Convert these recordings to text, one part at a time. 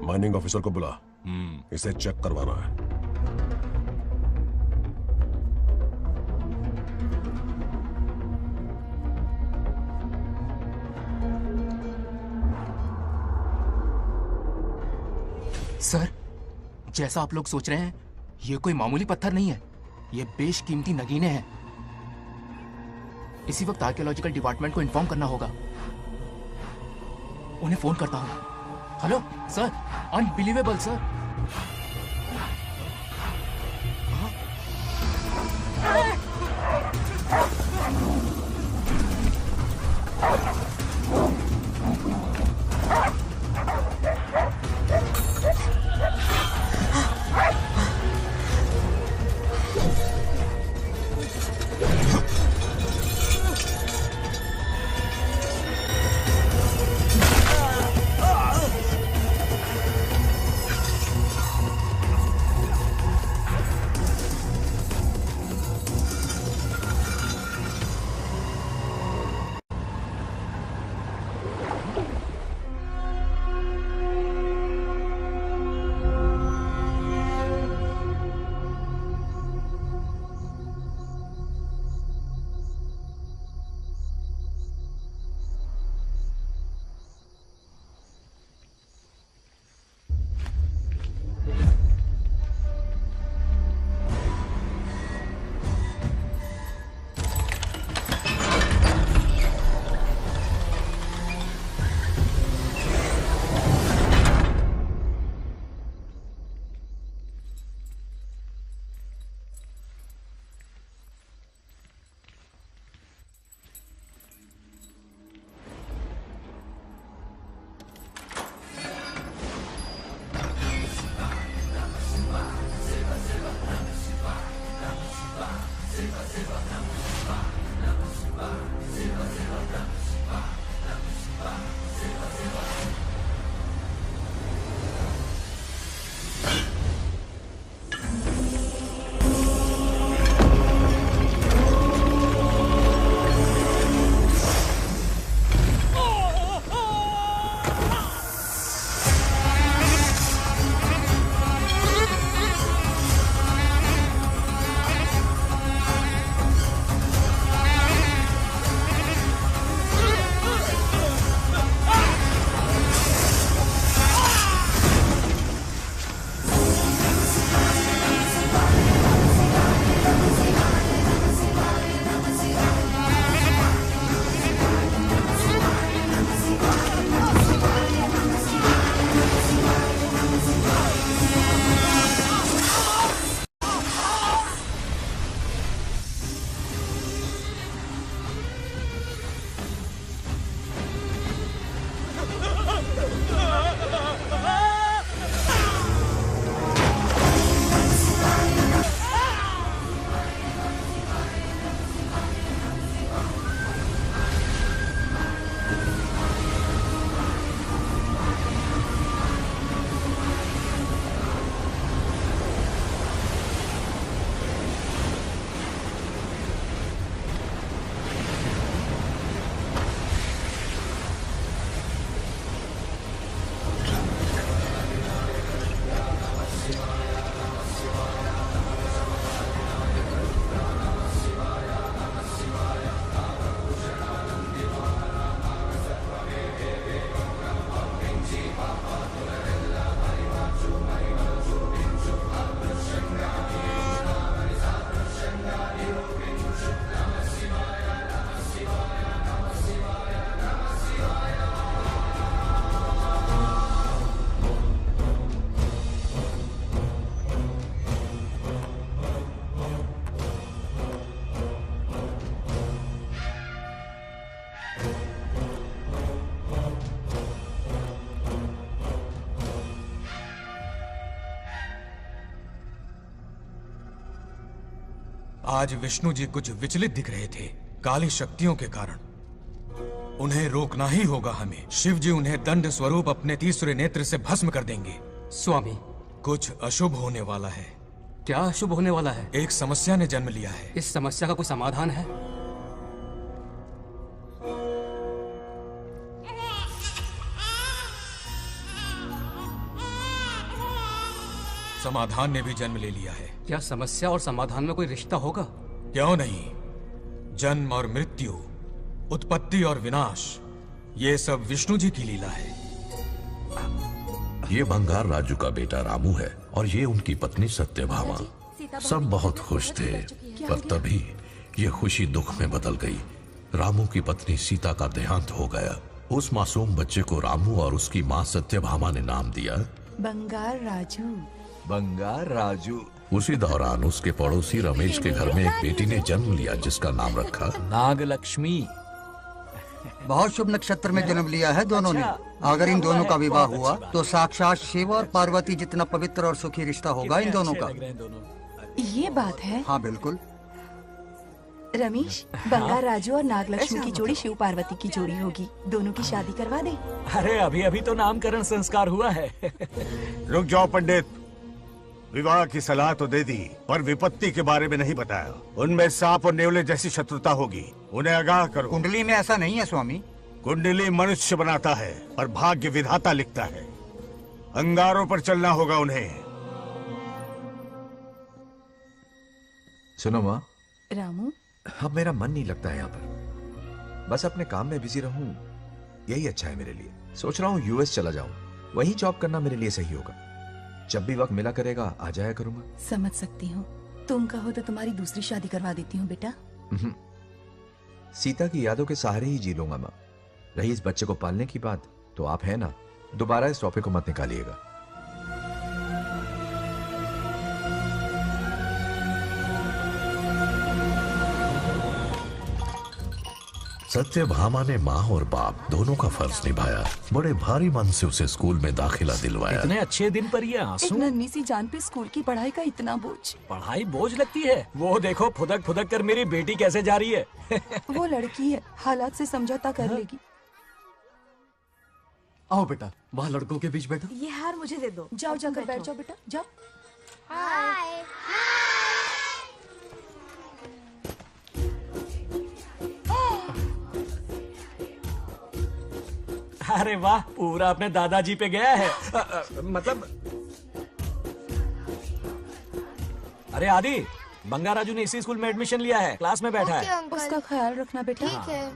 Mining officer को बुला, इसे चेक करवाना है। सर, जैसा आप लोग सोच रहे हैं, ये कोई मामूली पत्थर नहीं है, ये बेशकीमती नगीने हैं। इसी वक्त आर्कियोलॉजिकल डिपार्टमेंट को इन्फॉर्म करना होगा। उन्हें फोन करता हूं। Hello sir, unbelievable sir. आज विष्णु जी कुछ विचलित दिख रहे थे काली शक्तियों के कारण। उन्हें रोकना ही होगा हमें। शिव जी उन्हें दंड स्वरूप अपने तीसरे नेत्र से भस्म कर देंगे। स्वामी, कुछ अशुभ होने वाला है। क्या अशुभ होने वाला है? एक समस्या ने जन्म लिया है। इस समस्या का कोई समाधान है? समाधान ने भी जन्म ले लिया है। क्या समस्या और समाधान में कोई रिश्ता होगा? क्यों नहीं? जन्म और मृत्यु, उत्पत्ति और विनाश, ये सब विष्णु जी की लीला है। ये बंगार राजू का बेटा रामू है और ये उनकी पत्नी सत्यभामा। सब बहुत खुश थे, पर तभी ये खुशी दुख में बदल गई। रामू की पत्नी सीता का देहांत हो गया। उस मासूम बच्चे को रामू और उसकी माँ सत्यभामा ने नाम दिया बंगार राजू। बंगार राजू। उसी दौरान उसके पड़ोसी रमेश के घर में एक बेटी ने जन्म लिया जिसका नाम रखा नागलक्ष्मी। बहुत शुभ नक्षत्र में जन्म लिया है दोनों ने। अगर इन दोनों का विवाह हुआ तो साक्षात शिव और पार्वती जितना पवित्र और सुखी रिश्ता होगा इन दोनों का। ये बात है। हाँ बिल्कुल। रमेश, बंगार राजू और नागलक्ष्मी की जोड़ी शिव पार्वती की जोड़ी होगी। दोनों की शादी करवा दे। अरे अभी अभी तो नामकरण संस्कार हुआ है। रुक जाओ पंडित, विवाह की सलाह तो दे दी पर विपत्ति के बारे में नहीं बताया। उनमें सांप और नेवले जैसी शत्रुता होगी, उन्हें आगाह करो। कुंडली में ऐसा नहीं है स्वामी। कुंडली मनुष्य बनाता है और भाग्य विधाता लिखता है। अंगारों पर चलना होगा उन्हें। सुनो माँ, रामू, अब मेरा मन नहीं लगता है यहाँ पर। बस अपने काम में बिजी रहूं, यही अच्छा है मेरे लिए। सोच रहा हूँ यूएस चला जाऊं, वहीं जॉब करना मेरे लिए सही होगा। जब भी वक्त मिला करेगा आ जाया करूंगा। समझ सकती हूँ। तुम कहो तो तुम्हारी दूसरी शादी करवा देती हूँ बेटा। सीता की यादों के सहारे ही जी लूंगा माँ। रही इस बच्चे को पालने की बात, तो आप है ना, दोबारा इस टॉपिक को मत निकालिएगा। सत्यभामा ने माँ और बाप दोनों का फर्ज निभाया। बड़े भारी मन से उसे स्कूल में दाखिला दिलवाया। इतने अच्छे दिन पर ये आंसू। एक नन्ही सी जान पे स्कूल की पढ़ाई का इतना बोझ। पढ़ाई बोझ लगती है? वो देखो फुदक फुदक कर मेरी बेटी कैसे जा रही है। वो लड़की है, हालात से समझौता कर लेगी। आओ बेटा, वहाँ लड़कों के बीच बैठो। ये हार मुझे दे दो। जाओ जाकर बैठ जाओ बेटा, जाओ। अरे वाह, पूरा अपने दादाजी पे गया है। मतलब अरे आदि, बंगार राजू ने इसी स्कूल में एडमिशन लिया है, क्लास में बैठा है। उसका ख्याल रखना बेटा। ठीक है।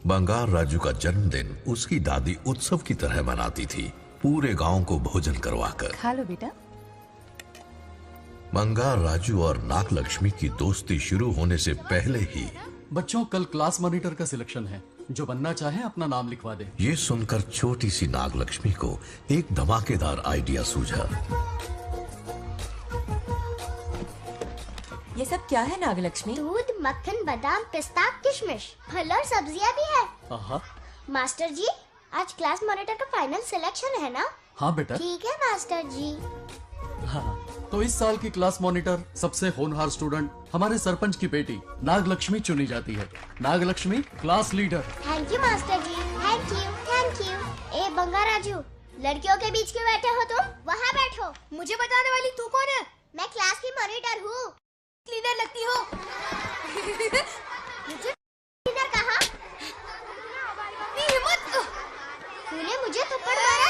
बंगार राजू का जन्मदिन उसकी दादी उत्सव की तरह मनाती थी, पूरे गांव को भोजन करवाकर। खा लो बेटा। बंगार राजू और नागलक्ष्मी की दोस्ती शुरू होने से पहले ही बच्चों, कल क्लास मॉनिटर का सिलेक्शन है। जो बनना चाहे अपना नाम लिखवा दे। ये सुनकर छोटी सी नागलक्ष्मी को एक धमाकेदार आइडिया सूझा। ये सब क्या है नागलक्ष्मी? दूध, मक्खन, बादाम, पिस्ता, किशमिश, फल और सब्जियां भी है। आहा। मास्टर जी, आज क्लास मॉनिटर का फाइनल सिलेक्शन है ना? हाँ बेटा। ठीक है मास्टर जी। हाँ, तो इस साल की क्लास मॉनिटर सबसे होनहार स्टूडेंट हमारे सरपंच की बेटी नागलक्ष्मी चुनी जाती है। Nagalakshmi class leader. Thank you master ji, thank you thank you. ए बंगार राजू, लड़कियों के बीच क्यों बैठे हो तुम? वहाँ बैठो। मुझे बताने वाली तू कौन है? मैं क्लास की मॉनिटर हूँ। लीडर लगती हो। मुझे लीडर कहा? तूने मुझे थप्पड़ मारा।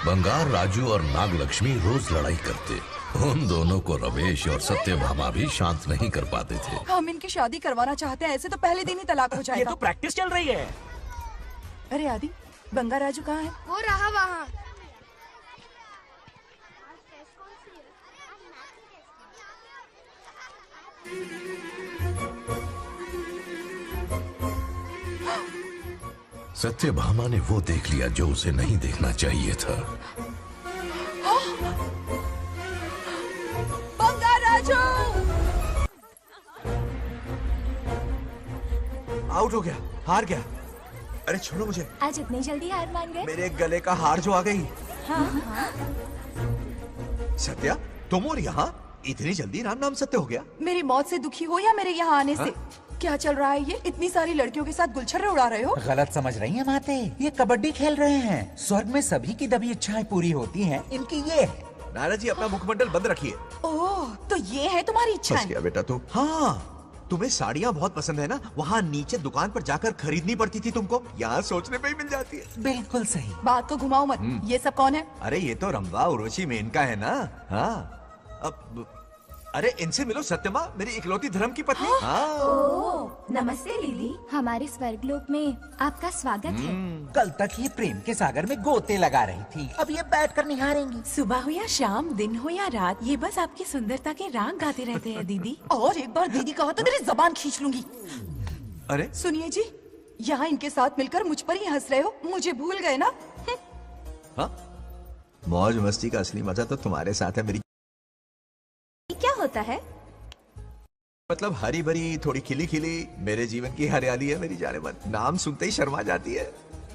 बंगार राजू और नागलक्ष्मी रोज लड़ाई करते। उन दोनों को रमेश और सत्यभामा भी शांत नहीं कर पाते थे। हम इनकी शादी करवाना चाहते हैं, ऐसे तो पहले दिन ही तलाक हो जाएगा। ये तो प्रैक्टिस चल रही है। अरे आदि, बंगार राजू कहाँ है? वो रहा वहाँ। सत्यभामा ने वो देख लिया जो उसे नहीं देखना चाहिए था। बंगार राजू! आउट हो गया, हार गया। अरे छोड़ो मुझे। आज इतनी जल्दी हार मान गए? मेरे गले का हार जो आ गई। हाँ। सत्या, तुम और यहाँ इतनी जल्दी राम सत्य हो गया? मेरी मौत से दुखी हो या मेरे यहाँ आने से? क्या चल रहा है ये? इतनी सारी लड़कियों के साथ गुलछर्रे उड़ा रहे हो? गलत समझ रही हैं माते, ये कबड्डी खेल रहे हैं। स्वर्ग में सभी की दबी इच्छाएं पूरी होती हैं, इनकी ये है। नाना जी, अपना मुखमंडल बंद रखिए। ओह, तो ये है तुम्हारी फंस इच्छाएं? गया बेटा तू। हाँ, तुम्हें साड़ियाँ बहुत पसंद है ना, वहाँ नीचे दुकान पर जाकर खरीदनी पड़ती थी तुमको, यहाँ सोचने पे ही मिल जाती है। बिल्कुल सही। बात को घुमाओ मत। ये सब कौन है? अरे ये तो रंभा उर्वशी मेनका है ना। हाँ अब अरे इनसे मिलो, सत्यमा मेरी इकलौती धर्म की पत्नी। हाँ। नमस्ते दीदी, हमारे स्वर्गलोक में आपका स्वागत है। कल तक ये प्रेम के सागर में गोते लगा रही थी, अब ये बैठकर निहारेंगी। सुबह हो या शाम, दिन हो या रात, ये बस आपकी सुंदरता के राग गाते रहते हैं दीदी। और एक बार दीदी कहा तो तेरी जबान खींच लूंगी। अरे सुनिए जी, यहाँ इनके साथ मिलकर मुझ पर ही हंस रहे हो, मुझे भूल गए ना? हाँ, मौज मस्ती का असली मजा तो तुम्हारे साथ है मेरी। क्या होता है? मतलब हरी भरी थोड़ी खिली खिली मेरे जीवन की हरियाली है मेरी जाने मन। नाम सुनते ही शर्मा जाती है।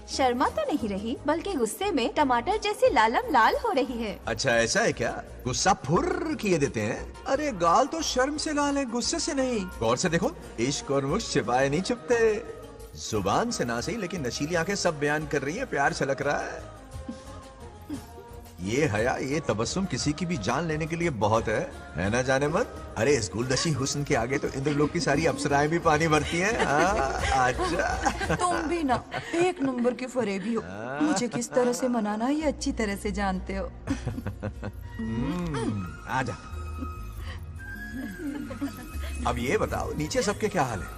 शर्मा तो नहीं रही, बल्कि गुस्से में टमाटर जैसी लालम लाल हो रही है। अच्छा ऐसा है क्या? गुस्सा फुर्र किए देते हैं। अरे गाल तो शर्म से लाल है, गुस्से से नहीं। गौर से देखो, इश्क और मुश्क छिपाए नहीं छुपते। जुबान से ना सही लेकिन नशीली आंखें सब बयान कर रही है, प्यार छलक रहा है। ये हया, ये तबस्सुम किसी की भी जान लेने के लिए बहुत है ना जाने मन? अरे इस गुलदशी हुस्न के आगे तो इंद्रलोक की सारी अप्सराएं भी पानी भरती हैं। आजा। तुम भी ना एक नंबर के फरेबी हो। मुझे किस तरह से मनाना ये अच्छी तरह से जानते हो। आजा। अब ये बताओ नीचे सबके क्या हाल है?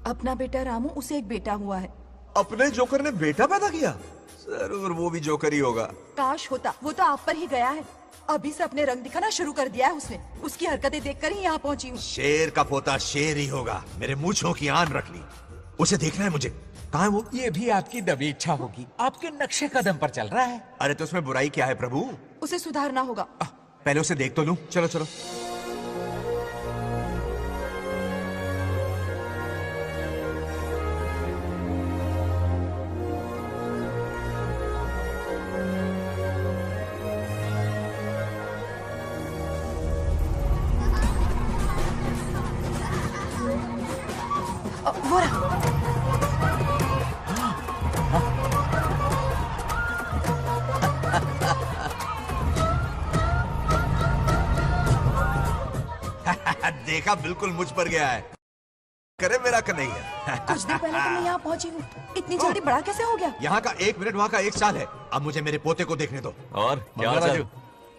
अपना बेटा रामू, उसे एक बेटा हुआ है। अपने जोकर ने बेटा पैदा किया? जरूर वो भी जोकर ही होगा। काश होता, वो तो आप पर ही गया है। अभी से अपने रंग दिखाना शुरू कर दिया है उसने। उसकी हरकतें देखकर ही यहाँ पहुंची हूँ। शेर का पोता शेर ही होगा। मेरे मूंछों की आन रख ली। उसे देखना है मुझे। कहाँ है वो? ये भी आपकी दबी इच्छा होगी, आपके नक्शे कदम पर चल रहा है। अरे तो उसमें बुराई क्या है प्रभु? उसे सुधारना होगा। पहले उसे देख तो लूं। चलो चलो। वो रहा। देखा, बिल्कुल मुझ पर गया है। करे मेरा कन्हैया। कुछ देर पहले तो मैं यहाँ पहुंची हूँ। इतनी जल्दी बड़ा कैसे हो गया? यहाँ का 1 मिनट, वहाँ का 1 साल है। अब मुझे मेरे पोते को देखने दो। और क्या हाल चाल?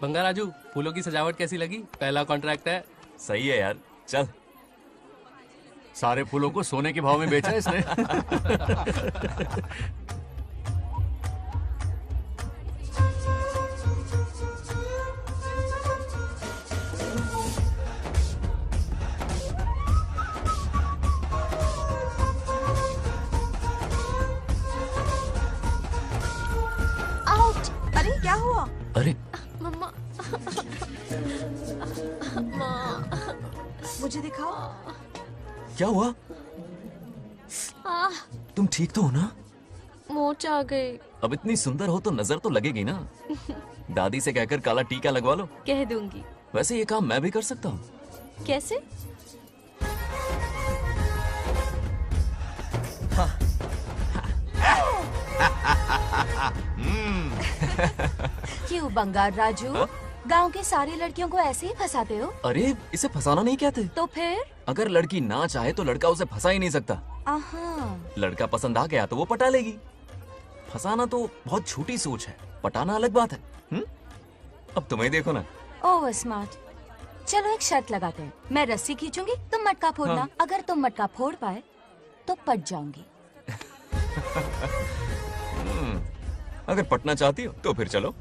बंगा राजू, फूलों की सजावट कैसी लगी? पहला कॉन्ट्रैक्ट है। सही है यार, चल। सारे फूलों को सोने के भाव में बेचा है इसने। आउट! अरे क्या हुआ? अरे मम्मा। मुझे दिखाओ। क्या हुआ? तुम ठीक तो हो ना? मोच आ गई। अब इतनी सुंदर हो तो नजर तो लगेगी ना। दादी से कहकर काला टीका लगवा लो। कह दूंगी। वैसे ये काम मैं भी कर सकता हूँ। कैसे? क्यों बंगार राजू? गांव की सारी लड़कियों को ऐसे ही फंसाते हो? अरे इसे फंसाना नहीं कहते। तो फिर? अगर लड़की ना चाहे तो लड़का उसे फंसा ही नहीं सकता। लड़का पसंद आ गया तो वो पटा लेगी। फंसाना तो बहुत छोटी सोच है, पटाना अलग बात है। अब तुम्हें देखो ना। Over smart. चलो एक शर्त लगाते हैं। मैं रस्सी खींचूंगी, तुम मटका फोड़ना। हाँ। अगर तुम मटका फोड़ पाए तो पट जाऊंगी। अगर पटना चाहती हो तो फिर चलो।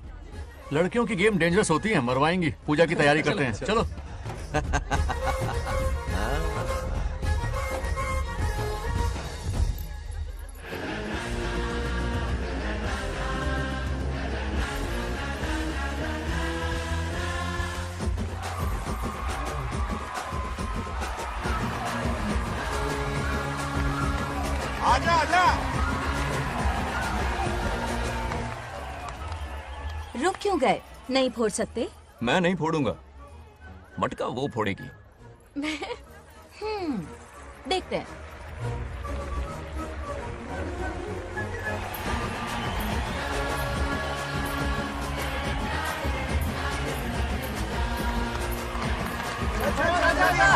लड़कियों की गेम डेंजरस होती है, मरवाएंगी। पूजा की तैयारी करते हैं, चलो। आजा आजा। रुक क्यों गए? नहीं फोड़ सकते? मैं नहीं फोड़ूंगा, मटका वो फोड़ेगी। देखते हैं। चल, चल, चल, चल,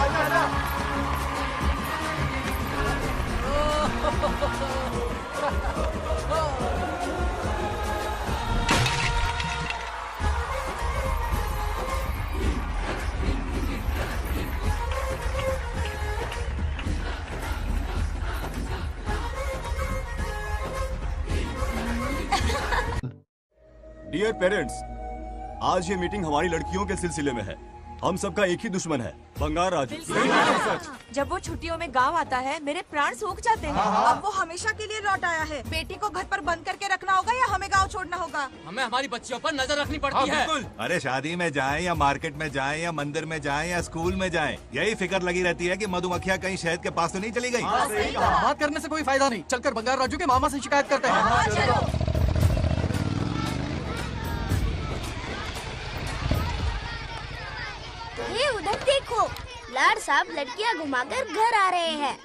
डियर पेरेंट्स, आज ये मीटिंग हमारी लड़कियों के सिलसिले में है। हम सबका एक ही दुश्मन है, बंगार राजू। जब वो छुट्टियों में गांव आता है मेरे प्राण सूख जाते हैं। अब वो हमेशा के लिए लौट आया है। बेटी को घर पर बंद करके रखना होगा या हमें गांव छोड़ना होगा? हमें हमारी बच्चियों पर नजर रखनी पड़ती है। अरे शादी में जाएं या मार्केट में जाएं या मंदिर में जाएं या स्कूल में जाएं, यही फिक्र लगी रहती है कि मधुमक्खियाँ कहीं शहद के पास तो नहीं चली गई। बात करने से कोई फायदा नहीं, चलकर बंगार राजू के मामा से शिकायत करते हैं। ये उधर देखो, लाड साहब लड़कियां घुमाकर घर आ रहे हैं।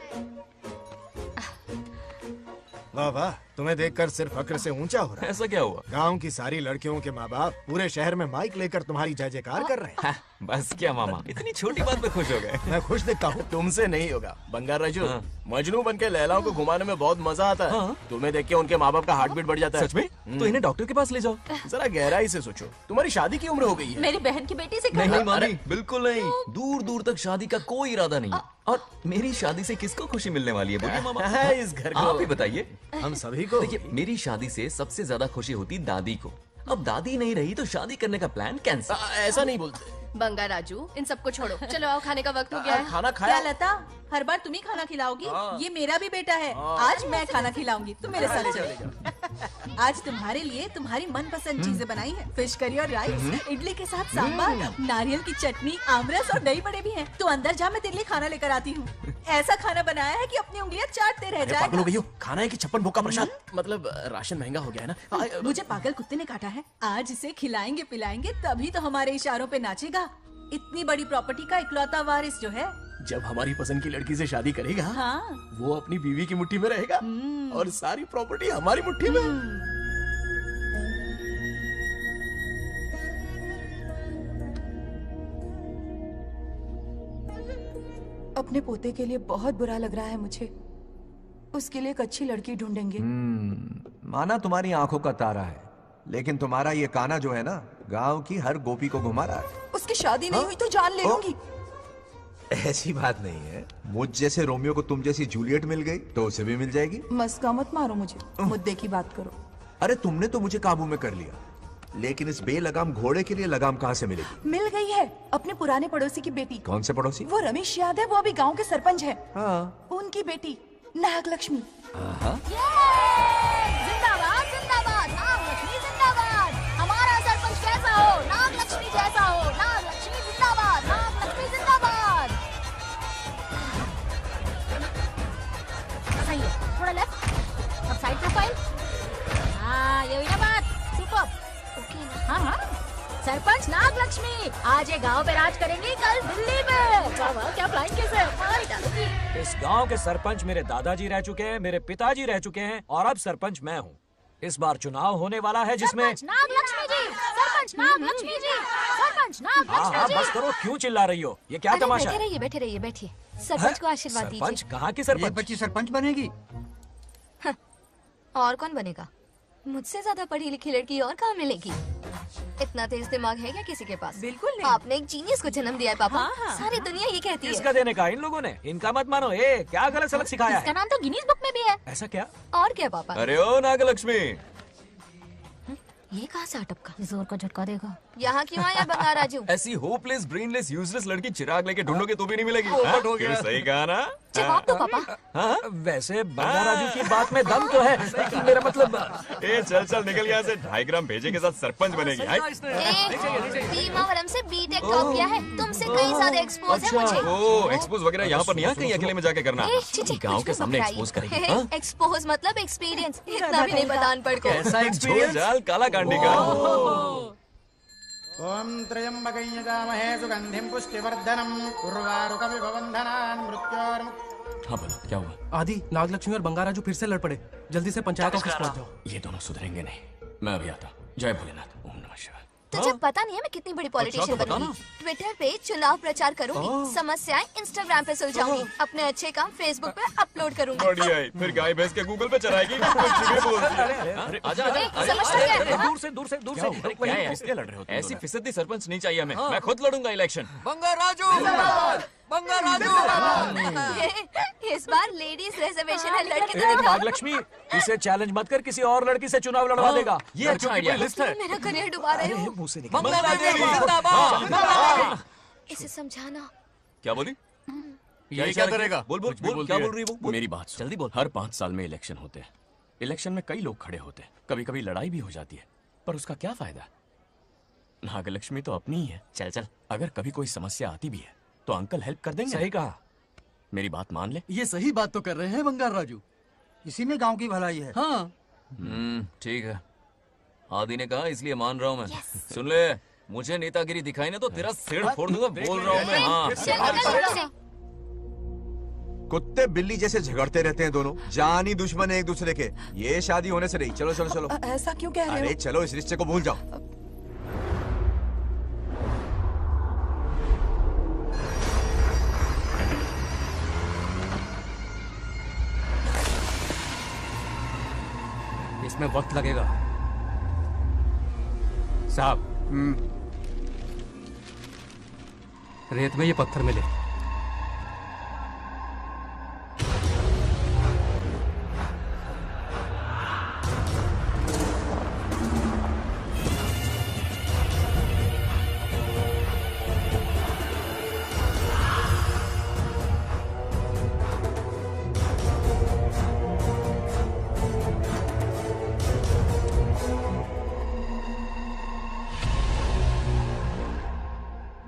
वाह वाह, तुम्हें देखकर सिर्फ फक्र से ऊंचा हो रहा है। ऐसा क्या हुआ? गांव की सारी लड़कियों के माँ बाप पूरे शहर में माइक लेकर तुम्हारी जय जयकार कर रहे हैं। बस क्या मामा, इतनी छोटी बात पे खुश हो गए? मैं खुश दिखता हूँ। तुमसे नहीं होगा बंगार राजू। मजनू बन के लैलाओं को घुमाने में बहुत मजा आता है। तुम्हें देख के उनके माँ बाप का हार्ट बीट बढ़ जाता है। सच में? तो इन्हें डॉक्टर के पास ले जाओ। जरा गहराई से सोचो, तुम्हारी शादी की उम्र हो गई है। मेरी बहन की बेटी से नहीं मामी, बिल्कुल नहीं। दूर दूर तक शादी का कोई इरादा नहीं है। और मेरी शादी से किसको खुशी मिलने वाली है बोलिए मामा? इस घर को आप ही बताइए। हम सभी को। देखिए, मेरी शादी से सबसे ज्यादा खुशी होती दादी को। अब दादी नहीं रही तो शादी करने का प्लान कैंसिल। ऐसा नहीं बोलते बंगार राजू, इन सबको छोड़ो, चलो आओ, खाने का वक्त हो गया है। खाना खाया? क्या लता, हर बार तुम ही खाना खिलाओगी? ये मेरा भी बेटा है। आज मैं खाना खिलाऊंगी, तुम मेरे साथ चलो। आज तुम्हारे लिए तुम्हारी मनपसंद चीजें बनाई है। फिश करी और राइस, इडली के साथ सांभर, नारियल की चटनी, आमरस और दही बड़े भी हैं। तो अंदर जा, मैं तेरे लिए खाना लेकर आती हूँ। ऐसा खाना बनाया है कि अपनी उंगलियां चाटते रह जाएगा। पागल हो गई हो, खाना है कि 56 भोग का प्रसाद? मतलब राशन महंगा हो गया है ना। मुझे पागल कुत्ते ने काटा है। आज इसे खिलाएंगे पिलाएंगे तभी तो हमारे इशारों पे नाचेगा। इतनी बड़ी प्रॉपर्टी का इकलौता वारिस जो है। जब हमारी पसंद की लड़की से शादी करेगा, हाँ। वो अपनी बीवी की मुट्ठी में रहेगा और सारी प्रॉपर्टी हमारी मुट्ठी में। अपने पोते के लिए बहुत बुरा लग रहा है मुझे। उसके लिए एक अच्छी लड़की ढूंढेंगे। माना तुम्हारी आंखों का तारा है, लेकिन तुम्हारा ये काना जो है ना, गांव की हर गोपी को घुमा रहा है। उसकी शादी नहीं हुई तो जान ले लूंगी। ऐसी बात नहीं है। मुझ जैसे रोमियो को तुम जैसी जूलियट मिल गई तो उसे भी मिल जाएगी। मस्का मत मारो मुझे, मुद्दे की बात करो। अरे तुमने तो मुझे काबू में कर लिया, लेकिन इस बेलगाम घोड़े के लिए लगाम कहाँ से मिलेगी? मिल गई है, अपने पुराने पड़ोसी की बेटी। कौन से पड़ोसी? वो रमेश याद है, वो अभी गांव के सरपंच है। हाँ। उनकी बेटी नागलक्ष्मी। जिंदाबाद जिंदाबाद, नागलक्ष्मी जिंदाबाद। हमारा सरपंच कैसा हो? नागलक्ष्मी जैसा हो। नागलक्ष्मी जिंदाबाद, नागलक्ष्मी जिंदाबाद। सही है, थोड़ा लेफ्ट, अब साइड प्रोफाइल। हाँ, ये हुई ना बात। सुपर। हाँ हाँ, सरपंच नागलक्ष्मी आज ये गांव पे राज करेंगी, कल दिल्ली में। क्या फ्लाइंग केस है, मार डालूंगी। इस गांव के सरपंच मेरे दादाजी रह चुके हैं, मेरे पिताजी रह चुके हैं और अब सरपंच मैं हूँ। इस बार चुनाव होने वाला है जिसमें नागलक्ष्मी जी, सरपंच नागलक्ष्मी जी, सरपंच नागलक्ष्मी जी। बस करो, क्यों चिल्ला रही हो? ये क्या तमाशा है? बैठे रहिए बैठे रहिए, बैठिए। सरपंच को आशीर्वाद दीजिए। सरपंच कहाँ की सरपंच? ये बच्ची सरपंच बनेगी। और कौन बनेगा? मुझसे ज्यादा पढ़ी लिखी लड़की और कहाँ मिलेगी? इतना तेज दिमाग है क्या किसी के पास? बिल्कुल नहीं। आपने एक जीनियस को जन्म दिया है पापा। सारी दुनिया ये कहती है। किसका देने का? इन लोगों ने। इनका मत मानो। क्या गलत सलत सिखाया इसका है? नाम तो गिनीज बुक में भी है। ऐसा क्या? और क्या पापा? अरे ओ नागलक्ष्मी, ये कहाँ से अटपका? जोर का झटका देगा। यहाँ क्यों आया बंगार राजू? ऐसी होपलेस ब्रेनलेस यूजलेस लड़की चिराग लेके ढूंढोगे तो भी नहीं मिलेगी। पोपट हो गया। क्यों, सही कहा ना? जवाब दो पापा। हाँ? वैसे बंगार राजू की बात में दम तो है, लेकिन मेरा मतलब। चल निकल यहाँ से। 2.5 ग्राम भेजे के साथ सरपंच बनेगी। भीमावरम से बीटेक टॉप किया है, तुमसे कई ज्यादा एक्सपोज है मुझे। ओ, एक्सपोज वगैरह यहाँ पर नहीं, कहीं अकेले में जाके करना। गाँव के सामने एक्सपोज करेगी। एक्सपोज मतलब एक्सपीरियंस, इतना भी नहीं पता अनपढ़ को। ऐसा एक्सपीरियंस काला कांडी का। ओम त्र्यंबकं यजामहे सुगंधिं पुष्टिवर्धनम् उर्वारुकमिव बन्धनान् मृत्योर्मुक्। हाँ बोलो, क्या हुआ? आदि, नागलक्ष्मी और बंगार राजू फिर से लड़ पड़े। जल्दी से पंचायत ऑफिस पहुंच जाओ। ये दोनों सुधरेंगे नहीं। मैं अभी आता। जय भोलेनाथ। ओम नमः शिवाय। तुझे पता नहीं है मैं कितनी बड़ी पॉलिटिशियन बनूंगी। ट्विटर पे चुनाव प्रचार करूंगी, समस्याएं इंस्टाग्राम पे सुलझाऊंगी, अपने अच्छे काम फेसबुक पे अपलोड करूंगी। बढ़िया है, फिर गाय भैंस के गूगल पे चराएगी। दूर से ऐसी फिसदी सरपंच नहीं चाहिए हमें। मैं खुद लड़ूंगा इलेक्शन। बंगार राजू इस बार लेडीज रिजर्वेशन है, लड़के तो ए, दिखाओ। नागलक्ष्मी, इसे चैलेंज मत कर, किसी और लड़की से चुनाव लड़वा देगा। ये अच्छा आइडिया लिस्ट है। मेरा करियर डुबा रहे हो। मुंह से निकल। इसे समझाना। क्या बोली? ये क्या करेगा? बोल बोल बोल, क्या बोल रही है वो? मेरी बात सुन। जल्दी बोल। हर 5 साल में इलेक्शन होते हैं। इलेक्शन में कई लोग खड़े होते हैं, कभी कभी लड़ाई भी हो जाती है, पर उसका क्या फायदा? नागलक्ष्मी तो अपनी ही है। चल चल, अगर कभी कोई समस्या आती भी है तो अंकल हेल्प कर देंगे। सही कहा। मेरी बात मान ले। ये सही बात तो कर रहे हैं बंगार राजू। इसी में गांव की भलाई है। हाँ ठीक है, आदि ने कहा इसलिए मान रहा हूँ मैं। सुन ले, मुझे नेतागिरी दिखाई ना तो तेरा सिर फोड़ दूंगा, बोल रहा हूँ मैं। हाँ कुत्ते बिल्ली जैसे झगड़ते रहते हैं दोनों, जानी दुश्मन है एक दूसरे के। ये शादी होने से नहीं। चलो चलो चलो। ऐसा क्यों कह रहे अरे हो? चलो, इस रिश्ते को भूल जाओ। इसमें वक्त लगेगा साहब। रेत में ये पत्थर मिले।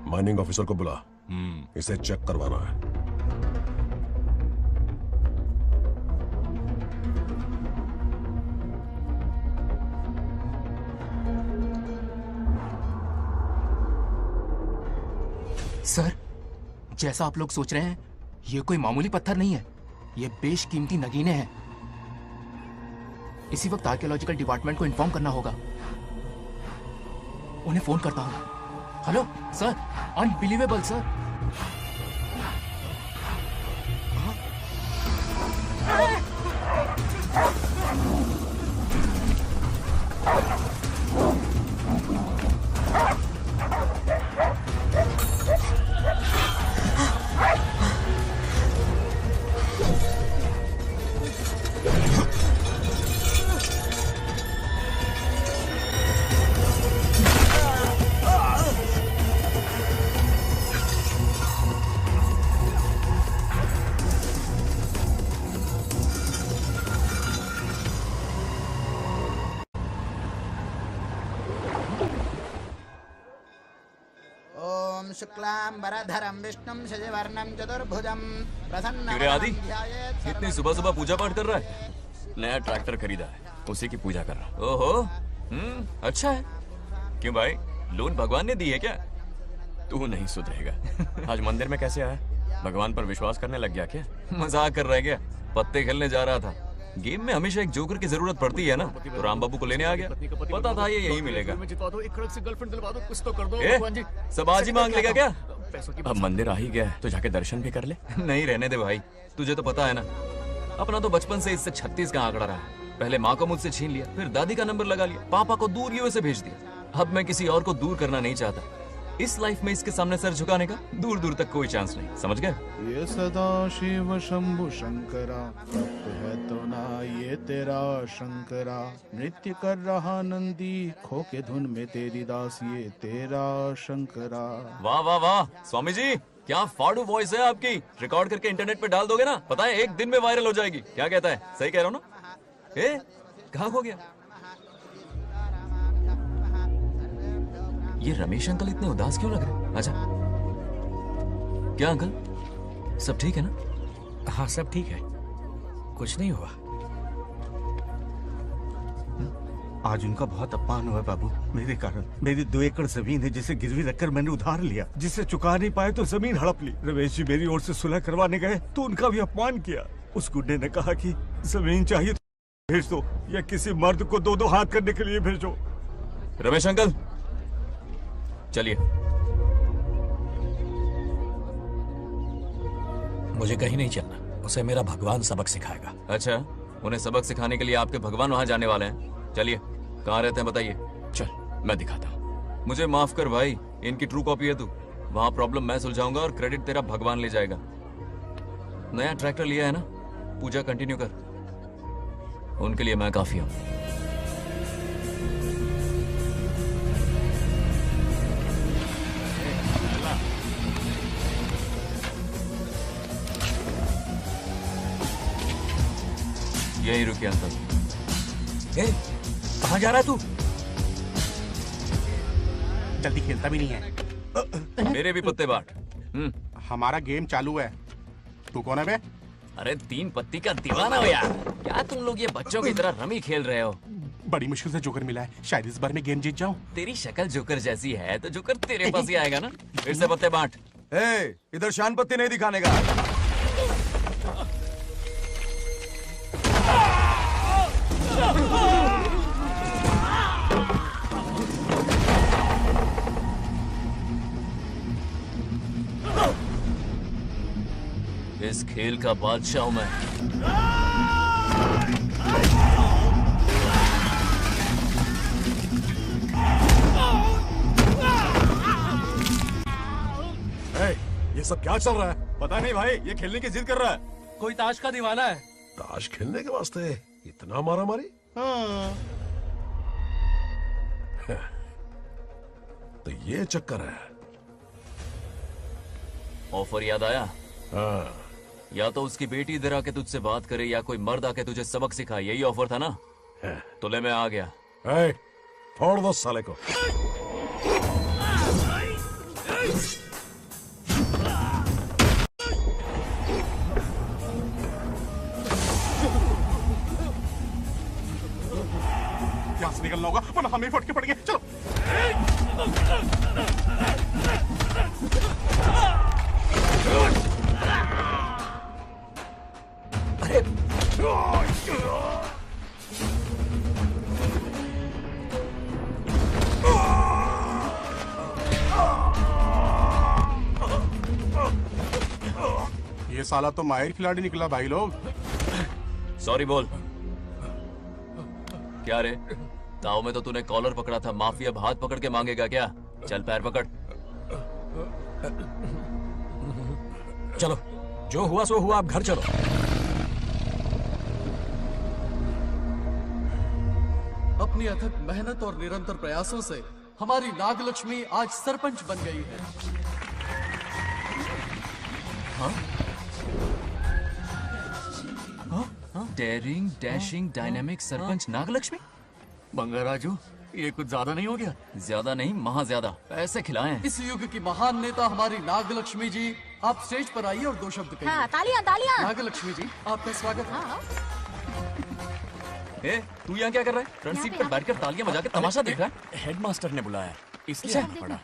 माइनिंग ऑफिसर को बुला, इसे चेक करवाना है। सर, जैसा आप लोग सोच रहे हैं, ये कोई मामूली पत्थर नहीं है, ये बेशकीमती नगीने हैं। इसी वक्त आर्कियोलॉजिकल डिपार्टमेंट को इन्फॉर्म करना होगा। उन्हें फोन करता हूं। Hello sir, unbelievable sir. ओम शुक्लांबरधरं विष्णुं शशिवर्णं चतुर्भुजं क्यों रे आदि, प्रसन्नं इतनी सुबह सुबह पूजा पाठ कर रहा है? नया ट्रैक्टर खरीदा है, उसी की पूजा कर रहा हूँ। ओहो, अच्छा है। क्यों भाई, लोन भगवान ने दी है क्या? तू नहीं सुधरेगा। आज मंदिर में कैसे आया? भगवान पर विश्वास करने लग गया क्या? मजाक कर रहा है क्या? पत्ते खेलने जा रहा था। गेम में हमेशा एक जोकर की जरूरत पड़ती है ना, तो राम बाबू को लेने आ गया। पता था ये यही मिलेगा। सब आज ही मांग लेगा क्या? अब मंदिर आ ही गया है तो जाके दर्शन भी कर ले। नहीं, रहने दे भाई, तुझे तो पता है ना, अपना तो बचपन से इससे 36 का आंकड़ा रहा है। पहले माँ को मुझसे छीन लिया, फिर दादी का नंबर लगा लिया, पापा को दूर यूएसए भेज दिया। अब मैं किसी और को दूर करना नहीं चाहता। इस लाइफ में इसके सामने सर झुकाने का दूर दूर तक कोई चांस नहीं, समझ गए? ये सदा शिव शंभु शंकरा, तप है तो ना ये तेरा शंकरा। नृत्य कर रहा नंदी, खो के धुन में तेरी दास, ये तेरा शंकरा। वाह वाह वाह, स्वामी जी क्या फाड़ू वॉइस है आपकी। रिकॉर्ड करके इंटरनेट पे डाल दोगे ना, पता है 1 दिन में वायरल हो जाएगी। क्या कहता है? सही कह रहा हूँ ना? ए, कहाँ खो गया ये रमेश अंकल? इतने उदास क्यों लग रहे? अच्छा, क्या अंकल, सब ठीक है ना? हाँ सब ठीक है, कुछ नहीं हुआ। आज उनका बहुत अपमान हुआ बाबू, मेरे कारण। मेरी 2 एकड़ जमीन है जिसे गिरवी रखकर मैंने उधार लिया, जिसे चुका नहीं पाए तो जमीन हड़प ली। रमेश जी मेरी ओर से सुलह करवाने गए तो उनका भी अपमान किया। उस गुड्डे ने कहा कि जमीन चाहिए तो भेज दो, या किसी मर्द को 2-2 हाथ करने के लिए भेजो। रमेश अंकल चलिए। मुझे कहीं नहीं चलना, उसे मेरा भगवान सबक सिखाएगा। अच्छा, उन्हें सबक सिखाने के लिए आपके भगवान वहां जाने वाले हैं? चलिए, कहाँ रहते हैं बताइए। चल मैं दिखाता हूँ। मुझे माफ कर भाई, इनकी ट्रू कॉपी है तू। वहां प्रॉब्लम मैं सुलझाऊंगा और क्रेडिट तेरा भगवान ले जाएगा। नया ट्रैक्टर लिया है ना, पूजा कंटिन्यू कर। उनके लिए मैं काफी हूं। यही रुके अंकल। कहाँ जा रहा है तू? जल्दी खेलता भी नहीं है। मेरे भी पत्ते बांट। हमारा गेम चालू है। तू कौन है बे? अरे 3 पत्ती का दीवाना हो यार। क्या तुम लोग ये बच्चों की तरह रमी खेल रहे हो? बड़ी मुश्किल से जोकर मिला है, शायद इस बार में गेम जीत जाऊं। तेरी शक्ल जोकर जैसी है तो जोकर तेरे पास ही आएगा ना। फिर से पत्ते बांट। इधर शान पत्ती नहीं दिखाने का। इस खेल का बादशाह हूं मैं। ये सब क्या चल रहा है? पता नहीं भाई, ये खेलने की जिद कर रहा है। कोई ताश का दीवाना है। ताश खेलने के वास्ते इतना मारा मारी? तो ये चक्कर है। ऑफर याद आया? हाँ। या तो उसकी बेटी इधर आके तुझसे बात करे या कोई मर्द आके तुझे सबक सिखाए, यही ऑफर था ना? तो ले मैं आ गया। छोड़ दो साले को। यहाँ से निकलना होगा वरना हमें फटके पड़ेंगे। चलो। अरे ये साला तो माहिर खिलाड़ी निकला भाई लोग। सॉरी बोल। क्या रे, ताऊ में तो तूने कॉलर पकड़ा था, माफी अब हाथ पकड़ के मांगेगा क्या? चल पैर पकड़। चलो, जो हुआ सो हुआ, अब घर चलो। अपनी अथक मेहनत और निरंतर प्रयासों से हमारी नागलक्ष्मी आज सरपंच बन गई है। Daring, dashing, dynamic sarpanch Nagalakshmi? Bangarraju, ये कुछ ज्यादा नहीं हो गया? ज्यादा नहीं, महा ज्यादा। पैसे खिलाएं। इस युग की महान नेता हमारी नागलक्ष्मी जी, आप स्टेज पर आइए और 2 शब्द कहिए। हाँ, तालियां तालियां। नागलक्ष्मी जी, आपका स्वागत है। तू यहाँ क्या कर रहा है? फ्रंट सीट पर बैठकर तालियां बजा के तमाशा देख रहा है? हेडमास्टर ने बुलाया, इसलिए आना पड़ा।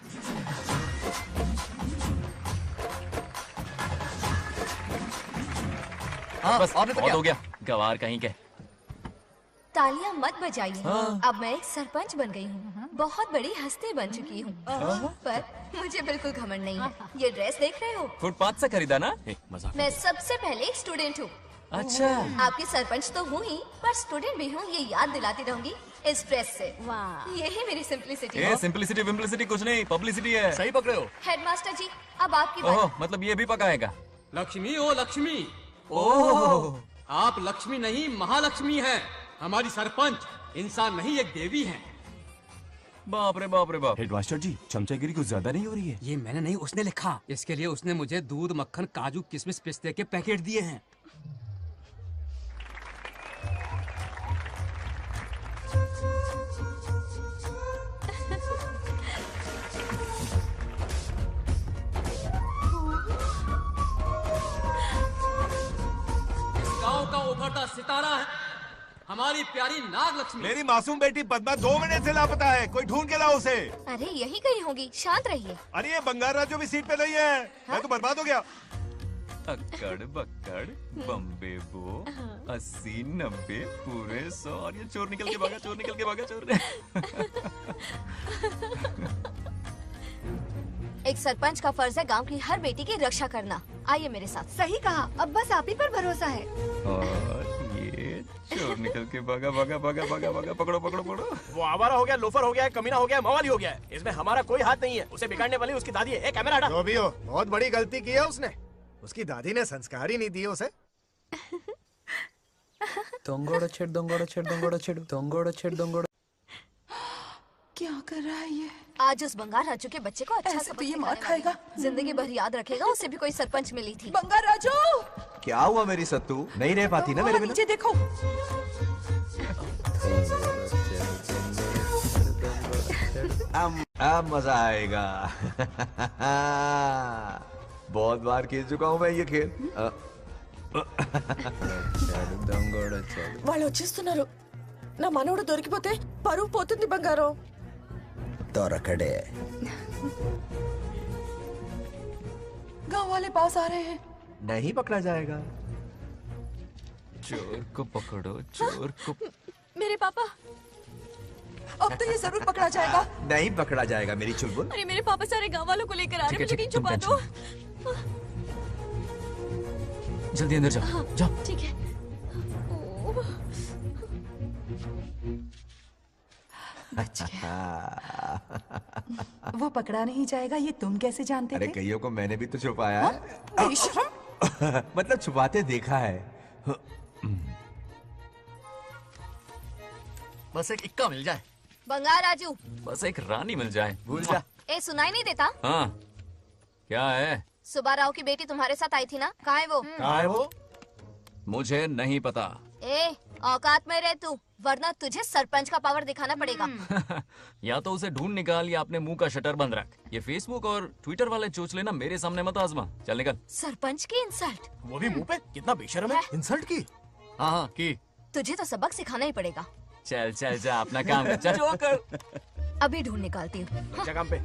बस बहुत हो गया, गवार कहीं के। तालियां मत बजाइए। अब मैं एक सरपंच बन गई हूँ, बहुत बड़ी हस्ती बन चुकी हूँ। पर मुझे बिल्कुल घमंड नहीं है। ये ड्रेस देख रहे हो? फुटपाथ से खरीदा ना? मजाक। मैं सबसे पहले एक स्टूडेंट हूँ। अच्छा। आपकी सरपंच तो हूँ ही, पर स्टूडेंट भी हूँ, ये याद दिलाती रहूंगी इस ड्रेस से। यही मेरी सिंपलिसिटी है। सिंपलिसिटी विम्पलिसिटी कुछ नहीं, पब्लिसिटी है। सही पकड़े हो। हेडमास्टर जी, अब आपकी बारी। मतलब ये भी पकाएगा? लक्ष्मी ओ लक्ष्मी, ओह आप लक्ष्मी नहीं महालक्ष्मी हैं। हमारी सरपंच इंसान नहीं एक देवी हैं। बाप रे बाप रे बाप। हेडमास्टर जी, चमचागिरी कुछ ज्यादा नहीं हो रही है? ये मैंने नहीं, उसने लिखा। इसके लिए उसने मुझे दूध, मक्खन, काजू, किशमिश, पिस्ते के पैकेट दिए हैं। गांव का उभरता सितारा है हमारी प्यारी नागलक्ष्मी। मेरी मासूम बेटी पद्मा 2 महीने से लापता है, कोई ढूंढ के लाओ उसे। अरे यही कहीं होगी, शांत रहिए। अरे ये बंगार राजू भी सीट पे नहीं है। मैं तो बर्बाद हो गया। अक्कड़ बक्कड़ बम्बे बो 80 90 पूरे 100 और ये चोर निकल के भागा, चोर निकल के भागा, चोर। एक सरपंच का फर्ज है गांव की हर बेटी की रक्षा करना। आइए मेरे साथ। सही कहा, अब बस आप ही पर भरोसा है। और ये चोर निकल आजकल के भागा भागा भागा भागा भागा पकड़ो पकड़ो पकड़ो। वो आवारा हो गया, लोफर हो गया, कमीना हो गया, मवाली हो गया है। इसमें हमारा कोई हाथ नहीं है। उसे बिगाड़ने वाली उसकी दादी है। कैमरा हटा। जो भी हो, बहुत बड़ी गलती की है उसने। उसकी दादी ने संस्कार ही नहीं दिए उसे। दंगोड़ा छेड़ दंगोड़ा छेड़ दंगोड़ा छेड़ दंगोड़ा छेड़ दंगोड़ा। क्या कर रहा है ये? आज उस बंगार राजू के बच्चे को अच्छा ऐसे तो ये मार खाएगा। जिंदगी भर याद रखेगा। उसे भी कोई सरपंच मिली थी। बंगार राजू, क्या हुआ मेरी सत्तू? नहीं रह पाती ना मेरे बिना? नीचे देखो। अब मजा आएगा। बहुत बार खेल चुका हूँ मैं ये खेल। వాళ్ళు వచ్చేస్తున్నారు. నా మనవడు దొరికిపోతే పరువు పోతుంది బంగారం. దొరకడే. गांव वाले पास आ रहे हैं। नहीं पकड़ा जाएगा। चोर को पकड़ो, चोर को। मेरे पापा, अब तो ये जरूर पकड़ा जाएगा। नहीं पकड़ा जाएगा मेरी चुलबुल। अरे मेरे पापा सारे गांव वालों को लेकर आ रहे हैं। मुझे कहीं छुपा दो। जल्दी अंदर जाओ। जाओ। ठीक है। वो पकड़ा नहीं जाएगा, ये तुम कैसे जानते अरे थे? कईयों को मैंने भी तो छुपाया है। मतलब छुपाते देखा है। बस एक इक्का मिल जाए। बंगार राजू, बस एक रानी मिल जाए। भूल जा। ए सुनाई नहीं देता? हाँ, क्या है? सुबह राव की बेटी तुम्हारे साथ आई थी ना? कहाँ है वो? कहाँ है वो? मुझे नहीं पता। ए औकात में रह तू, वरना तुझे सरपंच का पावर दिखाना पड़ेगा। या तो उसे ढूंढ निकाल या अपने मुंह का शटर बंद रख। ये फेसबुक और ट्विटर वाले चोचले ना मेरे सामने मत आजमा। चल निकल। सरपंच की इंसल्ट? वो भी मुंह पे? कितना बेशर्म है। इंसल्ट की? हाँ हाँ की। तुझे तो सबक सिखाना ही पड़ेगा। चल चल जा, अपना काम कर। चल। जो कर। अभी ढूंढ निकालती हूँ। काम पे।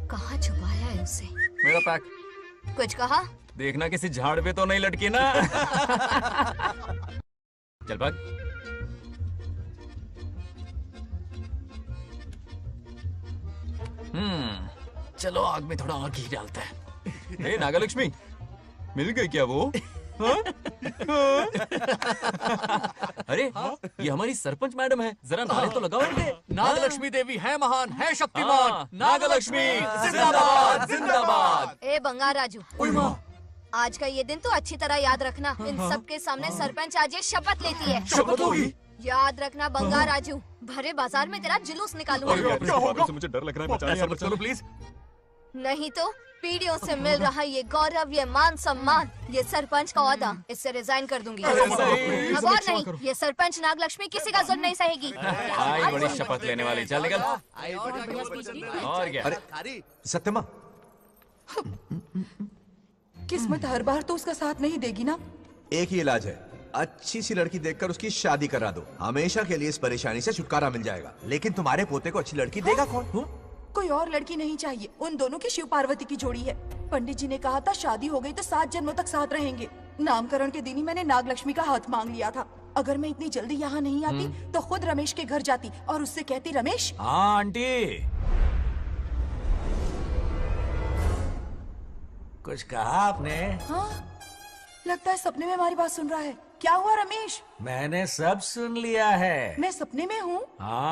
कहाँ छुपाया है उसे? मेरा पैक। कुछ कहा? देखना किसी झाड़ पे तो नहीं लटकी ना। चल भाग। चलो आग में थोड़ा और घी डालते हैं। ए नागलक्ष्मी, मिल गई क्या वो? हाँ? हाँ? अरे ये हमारी सरपंच मैडम है, जरा नारे तो लगाओ इनके। नागलक्ष्मी देवी है महान, है शक्तिमान। नागलक्ष्मी जिंदाबाद जिंदाबाद। ए बंगार राजू, आज का ये दिन तो अच्छी तरह याद रखना। इन सब के सामने सरपंच आज ये शपथ लेती है। शपथ होगी? याद रखना बंगार राजू, भरे बाजार में तेरा जुलूस निकालूंगा। क्या होगा? मुझे डर लग रहा है, बचाइए आप। चलो प्लीज। नहीं तो पीढ़ियों से मिल रहा ये गौरव, ये मान सम्मान, ये सरपंच का ओहदा, इससे रिजाइन कर दूंगी। अब और नहीं, ये सरपंच नागलक्ष्मी किसी का जुल्म नहीं सहेगी। आई बड़ी शपथ लेने वाली। चल निकल। और क्या? अरे सत्यमा, किस्मत हर बार तो उसका साथ नहीं देगी ना। एक ही इलाज है, अच्छी सी लड़की देखकर उसकी शादी करा दो। हमेशा के लिए इस परेशानी से छुटकारा मिल जाएगा। लेकिन तुम्हारे पोते को अच्छी लड़की देगा कौन? कोई और लड़की नहीं चाहिए। उन दोनों की शिव पार्वती की जोड़ी है। पंडित जी ने कहा था शादी हो गई तो 7 जन्मों तक साथ रहेंगे। नामकरण के दिन ही मैंने नागलक्ष्मी का हाथ मांग लिया था। अगर मैं इतनी जल्दी यहाँ नहीं आती तो खुद रमेश के घर जाती और उससे कहती, रमेश। हाँ आंटी, कुछ कहा आपने? हाँ, लगता है सपने में हमारी बात सुन रहा है। क्या हुआ रमेश? मैंने सब सुन लिया है। मैं सपने में हूँ? हाँ।